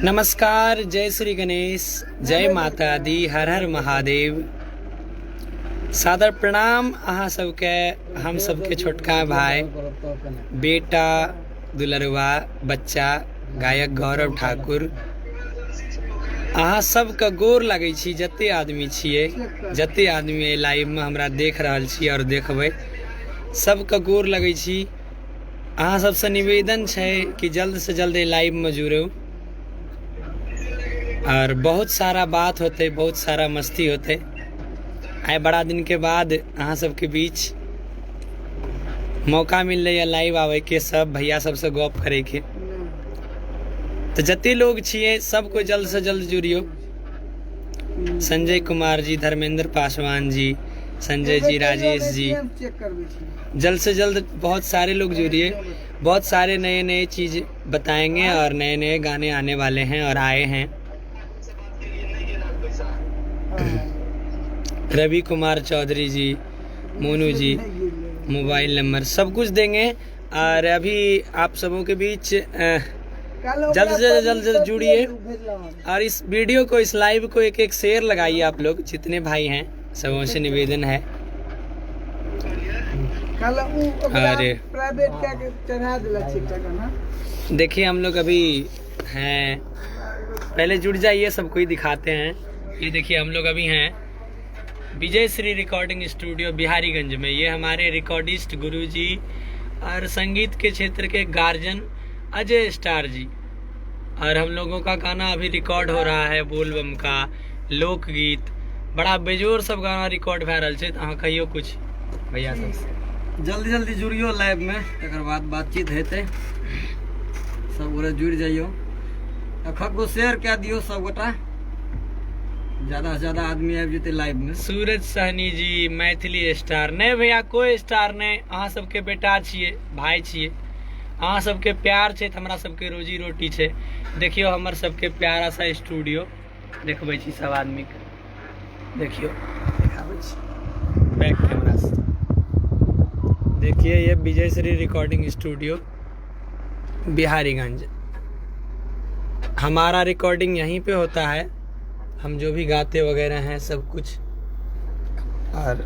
नमस्कार, जय श्री गणेश, जय माता दी, हर हर महादेव। सादर प्रणाम अहाँ सबके, हम सबके छोटका भाई, बेटा, दुलरवा, बच्चा, गायक गौरव ठाकुर। अहाँ सबके गोर लगै छी, जते आदमी छिए, जते आदमी लाइव में हमरा देख रहल छी और देखबै, सबके गोर लगै छी। अहाँ सबसे निवेदन छै कि जल्द से जल्द लाइव में जुड़ो और बहुत सारा बात होते, बहुत सारा मस्ती होते। आए बड़ा दिन के बाद अहाँ सबके बीच मौका मिल रहा है लाइव आवे के, सब भैया सबसे गप करे के। तो जते लोग छिए सबको जल्द से जल्द जुड़ियो। संजय कुमार जी, धर्मेंद्र पासवान जी, संजय जी, राजेश जी, जल्द से जल्द बहुत सारे लोग जुड़िए। बहुत सारे नए नए चीज बताएंगे और नए नए गाने आने वाले हैं और आए हैं। रवि कुमार चौधरी जी, मोनू जी, मोबाइल नंबर सब कुछ देंगे। और अभी आप सबों के बीच जल्द से जल्द जुड़िए और इस वीडियो को, इस लाइव को एक एक शेयर लगाइए। आप लोग जितने भाई हैं सबों से निवेदन है। अरे देखिए हम लोग अभी हैं, पहले जुड़ जाइए, सबको ही दिखाते हैं। ये देखिए हम लोग अभी हैं विजय श्री रिकॉर्डिंग स्टूडियो बिहारीगंज में। ये हमारे रिकॉर्डिस्ट गुरुजी और संगीत के क्षेत्र के गार्जियन अजय स्टार जी। और हम लोगों का गाना अभी रिकॉर्ड हो रहा है, बोलबम का, लोकगीत, बड़ा बेजोर सब गाना रिकॉर्ड भै रहल छै। अहाँ कहियो कुछ भैया सब जल्दी जल्दी जुड़ियो लाइव में, तकर बाद बातचीत हेतै। सब गोरे जुड़ जाइयो, अखन को शेयर कए दियो सब गोटा, ज्यादा से ज्यादा आदमी आबि जेतै लाइव में। सूरज सहनी जी, मैथिली स्टार। नहीं भैया कोई स्टार नहीं, अहाँ सबके बेटा छिए, भाई छिए, अहाँ सबके प्यार छै, हमरा सबके रोजी रोटी छै। देखियो हमर सबके प्यारा सा स्टूडियो देखबै छी सब आदमी के। देखियो देखाबै छी बैक कैमरा से, देखिए ये विजय श्री रिकॉर्डिंग स्टूडियो बिहारीगंज। हमारा रिकॉर्डिंग यहीं पे होता है, हम जो भी गाते वगैरह हैं सब कुछ। और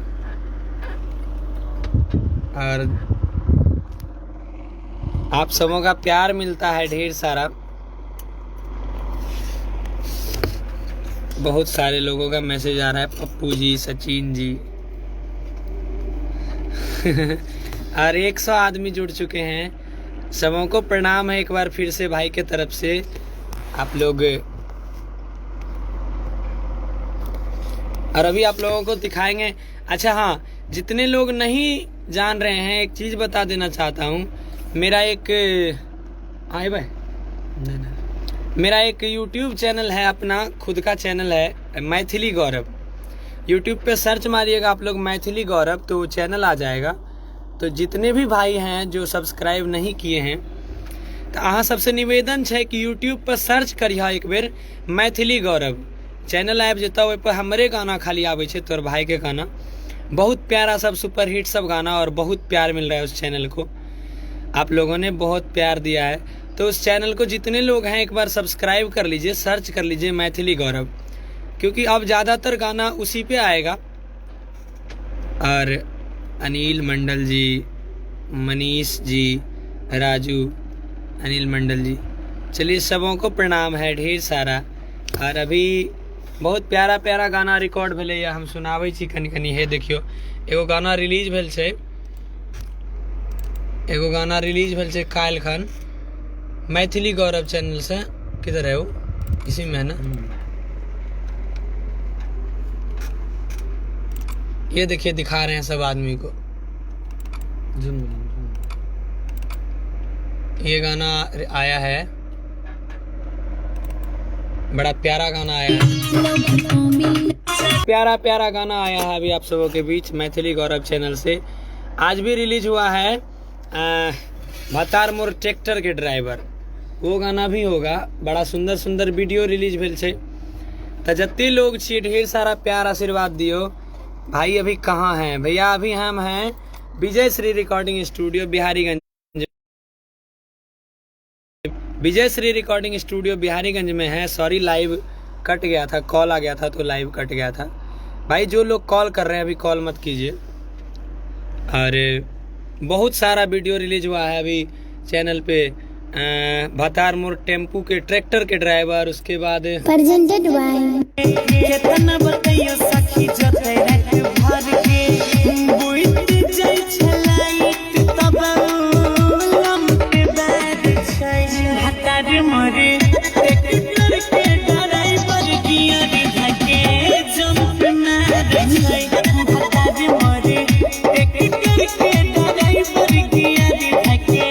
आप सबों का प्यार मिलता है ढेर सारा। बहुत सारे लोगों का मैसेज आ रहा है, पप्पू जी, सचिन जी और 100 आदमी जुड़ चुके हैं। सबों को प्रणाम है एक बार फिर से भाई के तरफ से। आप लोग, और अभी आप लोगों को दिखाएंगे। अच्छा हाँ, जितने लोग नहीं जान रहे हैं, एक चीज बता देना चाहता हूँ। मेरा एक आए भाई मेरा एक YouTube चैनल है, अपना खुद का चैनल है, मैथिली गौरव। YouTube पे सर्च मारिएगा आप लोग मैथिली गौरव, तो चैनल आ जाएगा। तो जितने भी भाई हैं जो सब्सक्राइब नहीं किए हैं, तो अहाँ सबसे निवेदन है कि YouTube पर सर्च करिए एक बेर मैथिली गौरव, चैनल आबि जेता। ओहि पर हमरे गाना खाली आवे छे, तोर भाई के गाना, बहुत प्यारा सब सुपर हिट सब गाना, और बहुत प्यार मिल रहा है उस चैनल को। आप लोगों ने बहुत प्यार दिया है, तो उस चैनल को जितने लोग हैं एक बार सब्सक्राइब कर लीजिए, सर्च कर लीजिए मैथिली गौरव, क्योंकि अब ज़्यादातर गाना उसी पे आएगा। और अनिल मंडल जी, मनीष जी, राजू, अनिल मंडल जी, चलिए सबों को प्रणाम है ढेर सारा। और अभी बहुत प्यारा प्यारा गाना रिकॉर्ड भेलै, हम सुनाबै छी कनी कनी। हे देखियो एगो गाना रिलीज भेल छै, एगो गाना रिलीज भेल छै काल्हि खन मैथिली गौरव चैनल से। किधर है वो? इसी में है ना। ये देखिए दिखा रहे हैं सब आदमी को। ये गाना आया है, बड़ा प्यारा गाना आया है, प्यारा प्यारा गाना आया है अभी आप सबों के बीच मैथिली गौरव चैनल से। आज भी रिलीज हुआ है भतार मोर ट्रैक्टर के ड्राइवर, वो गाना भी होगा। बड़ा सुंदर सुंदर वीडियो रिलीज भेल छै। तो जत्ते लोग छिए ढेर सारा प्यार आशीर्वाद दियो। भाई अभी कहाँ हैं भैया? अभी हम हैं विजय श्री रिकॉर्डिंग स्टूडियो बिहारीगंज विजय श्री रिकॉर्डिंग स्टूडियो बिहारीगंज में है। सॉरी लाइव कट गया था, कॉल आ गया था तो लाइव कट गया था। भाई जो लोग कॉल कर रहे हैं अभी कॉल मत कीजिए। और बहुत सारा वीडियो रिलीज हुआ है अभी चैनल पे। भतार मोर टेम्पू के ट्रैक्टर के ड्राइवर, उसके बाद प्रेजेंटेड बाय केतना बतैयो सखी जते रात भर के बुइत जाय छलाइत तब लम्बे बैठ छै भतार मोरे ट्रैक्टर के ड्राइवर गियर धके जंप मार छै भतार मोरे ट्रैक्टर के ड्राइवर गियर धके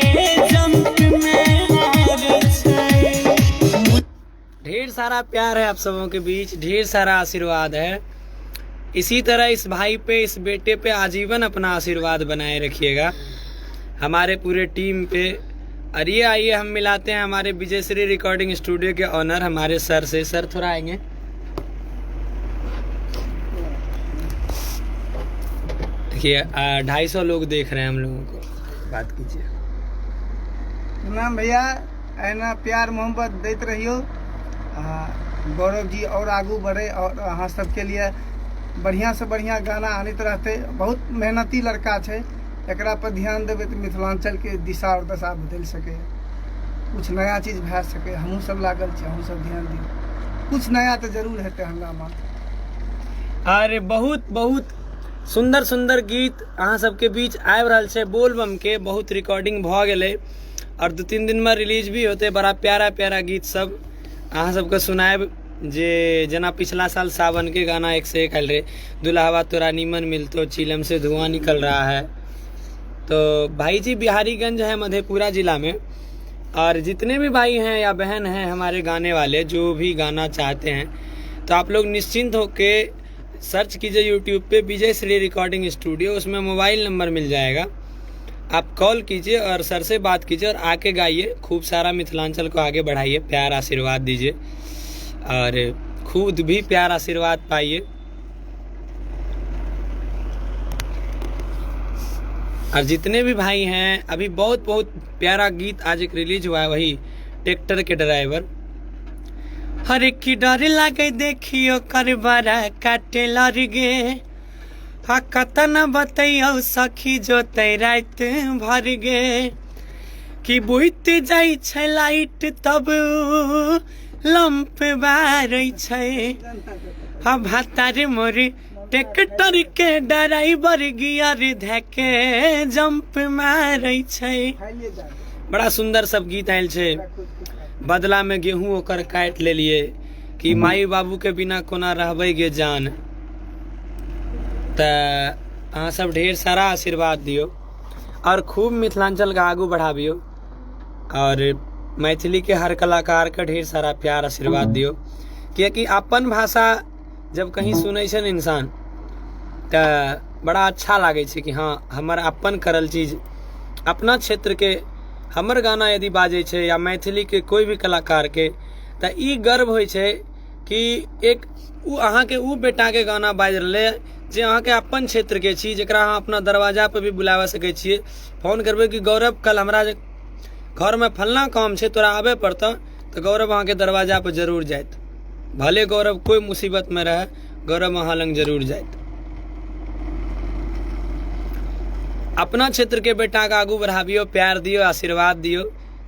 जंप मार छै। ढेर सारा प्यार है आप सबों के बीच, ढेर सारा आशीर्वाद है। इसी तरह इस भाई पे, इस बेटे पे आजीवन अपना आशीर्वाद बनाए रखिएगा, हमारे पूरे टीम पे। और ये आइए हम मिलाते हैं हमारे विजय श्री रिकॉर्डिंग स्टूडियो के ऑनर हमारे सर से। सर थोड़ा आएंगे। देखिए 250 लोग देख रहे हैं हम लोगों को, बात कीजिए। प्रणाम भैया, एना प्यार मोहब्बत दैत रहियो। गौरव जी और आगू बढ़े और अहाँ सबके लिए बढ़िया से बढ़िया गाना आनैत रहते। बहुत मेहनती लड़का छै, एकरा पर ध्यान देबै तऽ मिथिलांचल के दिशा और दशा बदलि सके, कुछ नया चीज भए सके। हमहूँ सब लागल छी, अहूँ सब ध्यान दियौ, कुछ नया तो जरूर हेतै हंगामा। अरे बहुत बहुत सुंदर सुंदर गीत अहाँ सबके बीच आबि रहल छै। बोलबम के बहुत रिकॉर्डिंग भऽ गेलै और 2-3 दिन में रिलीज भी होते। बड़ा प्यारा प्यारा गीत सब अहाँ सबके सुनाएब। जे जना पिछला साल सावन के गाना 1 से 1 आयल रहे, दुल्हवा तोरा नीमन मिलतो, चिलम से धुआं निकल रहा है। तो भाई जी बिहारीगंज है मधेपुरा जिला में। और जितने भी भाई हैं या बहन हैं हमारे गाने वाले, जो भी गाना चाहते हैं, तो आप लोग निश्चिंत होके सर्च कीजिए यूट्यूब पे विजय श्री रिकॉर्डिंग स्टूडियो, उसमें मोबाइल नंबर मिल जाएगा। आप कॉल कीजिए और सर से बात कीजिए और आके गाइए। खूब सारा मिथिलांचल को आगे बढ़ाइए, प्यार आशीर्वाद दीजिए और खुद भी प्यार आशीर्वाद पाइए। और जितने भी भाई हैं, अभी बहुत बहुत प्यारा गीत आज एक रिलीज हुआ है, वही ट्रैक्टर के ड्राइवर। हर की डर लागे देखियो कर बड़ा काटे लर गे, कतना बतैयो सखी जोते रात भर गे, कि बुइत जाय छै लाइट तब लंप बारै छै भतार मोरे ट्रैक्टर के ड्राइवर गियर धके जंप मारै छै। बड़ा सुंदर सब गीत आयल छै। बदला में गेहूं ओकर काट लेलिए, कि माई बाबू के बिना कोना रहबै गे जान। तऽ अहाँ सब ढेर सारा आशीर्वाद दियो और खूब मिथिलांचल का आगू बढ़ाबियो और मैथिली के हर कलाकार का ढेर सारा प्यार आशीर्वाद दियो। कियाकि अपन भाषा जब कहीं सुनै छै न इंसान तऽ बड़ा अच्छा लागै छै कि हाँ हमर अपन करल चीज, अपना क्षेत्र के हमर गाना यदि बाजै छै या मैथिली के कोई भी कलाकार के, तऽ ई गर्व होइ छै कि एक अहाँ के उ बेटा के गाना बाजि रहलै जे अहाँ के अपन क्षेत्र के छी, जेकरा अहाँ अपना दरवाजा पे भी बुलावा सकै छियै। फोन करबै कि गौरव कल हमरा घर में फलना काम छै, तोरा आबे पड़ता, तो गौरव अहाँ के दरवाजा पर जरूर जाइत। भले गौरव कोई मुसीबत में रहे, गौरव अहाँ लंग जरूर जाइत। अपना क्षेत्र के बेटा का आगू बढ़ाबियो, प्यार दियो, आशीर्वाद दियो।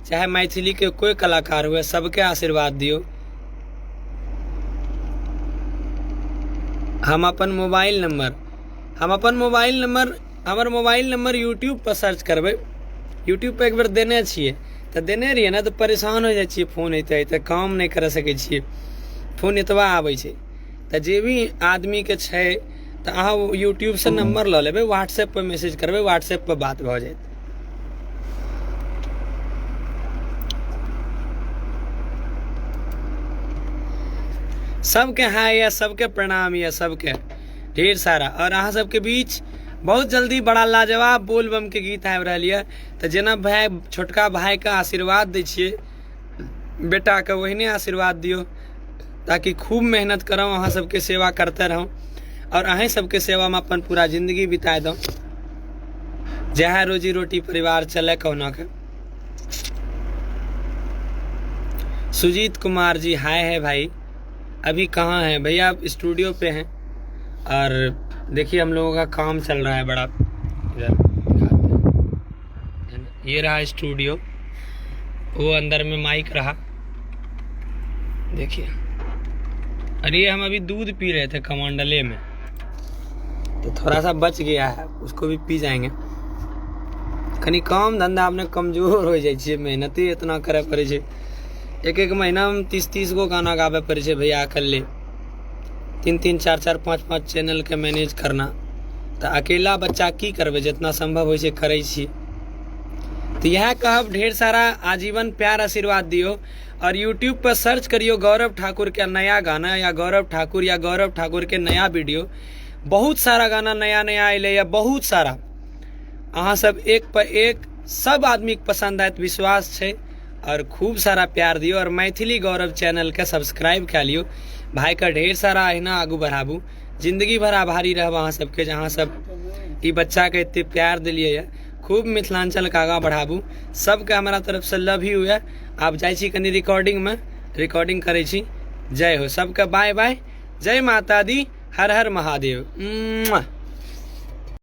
चाहे मैथिली के कोई कलाकार हुए, सबके आशीर्वाद दियो। हम अपन मोबाइल नंबर यूट्यूब पर सर्च करबै। यूट्यूब पर एक बार देने छियै, तऽ देने रहिए ना, तो परेशान हो जाइ छियै। फोन अयतै तऽ काम नहीं कर सकै छियै, फोन एतबा आबै छै। तऽ जे भी आदमी के छै तऽ अहाँ यूट्यूब से नंबर लऽ लेबै, व्हाट्सएप पर मैसेज करबै, व्हाट्सएप पर बात भऽ जायत। सबके हाय या सबके प्रणाम या सबके ढेर सारा। और अहाँ सबके बीच बहुत जल्दी बड़ा लाजवाब बोलबम के गीत आबि रहल यऽ। तऽ जेना भाई छोटका भाई का आशीर्वाद दै छियै बेटा के, वही आशीर्वाद दियो, ताकि खूब मेहनत करूँ, अहाँ सबके सेवा करते रहूँ और अहें सबके सेवा में अपन पूरा जिंदगी बिता दूँ। जहाँ रोजी रोटी परिवार चले कहुना के। सुजीत कुमार जी हाय है भाई। अभी कहाँ हैं भैया? आप स्टूडियो पे हैं और देखिए हम लोगों का काम चल रहा है बड़ा। इधर ये रहा स्टूडियो, वो अंदर में माइक रहा, देखिए। अरे हम अभी दूध पी रहे थे कमांडले में, तो थोड़ा सा बच गया है, उसको भी पी जाएंगे। कनी काम धंधा अपने कमजोर हो जाए छे, मेहनती इतना करे पड़े छे। एक महीना में 30 गो गाना गावे पड़े छे भैया अकेले। 3 4 5 चैनल के मैनेज करना, तो अकेला बच्चा की करबे, जितना संभव हो से करे छी। तो यह कहब ढेर सारा आजीवन प्यार आशीर्वाद दियो और YouTube पर सर्च करियो गौरव ठाकुर का नया गाना या गौरव ठाकुर के नया वीडियो। बहुत सारा गाना नया अले या बहुत सारा, अहाँ सब एक पर एक सब आदमी के पसंद आयत विश्वास छे। और खूब सारा प्यार दियो और मैथिली गौरव चैनल के सब्सक्राइब कर लियो। भाई का ढेर सारा अहिना आगू बढ़ाबू, जिंदगी भर आभारी रहब अहाँ सबके, जहाँ सब ई बच्चा के इतने प्यार दिलिए है। खूब मिथिलांचल का आगा बढ़ाबू। सबके हमारा तरफ से लव यू है। आप जाए छी कनी रिकॉर्डिंग में, रिकॉर्डिंग करे छी। जय हो सबके, बाय बाय, जय माता दी, हर हर महादेव।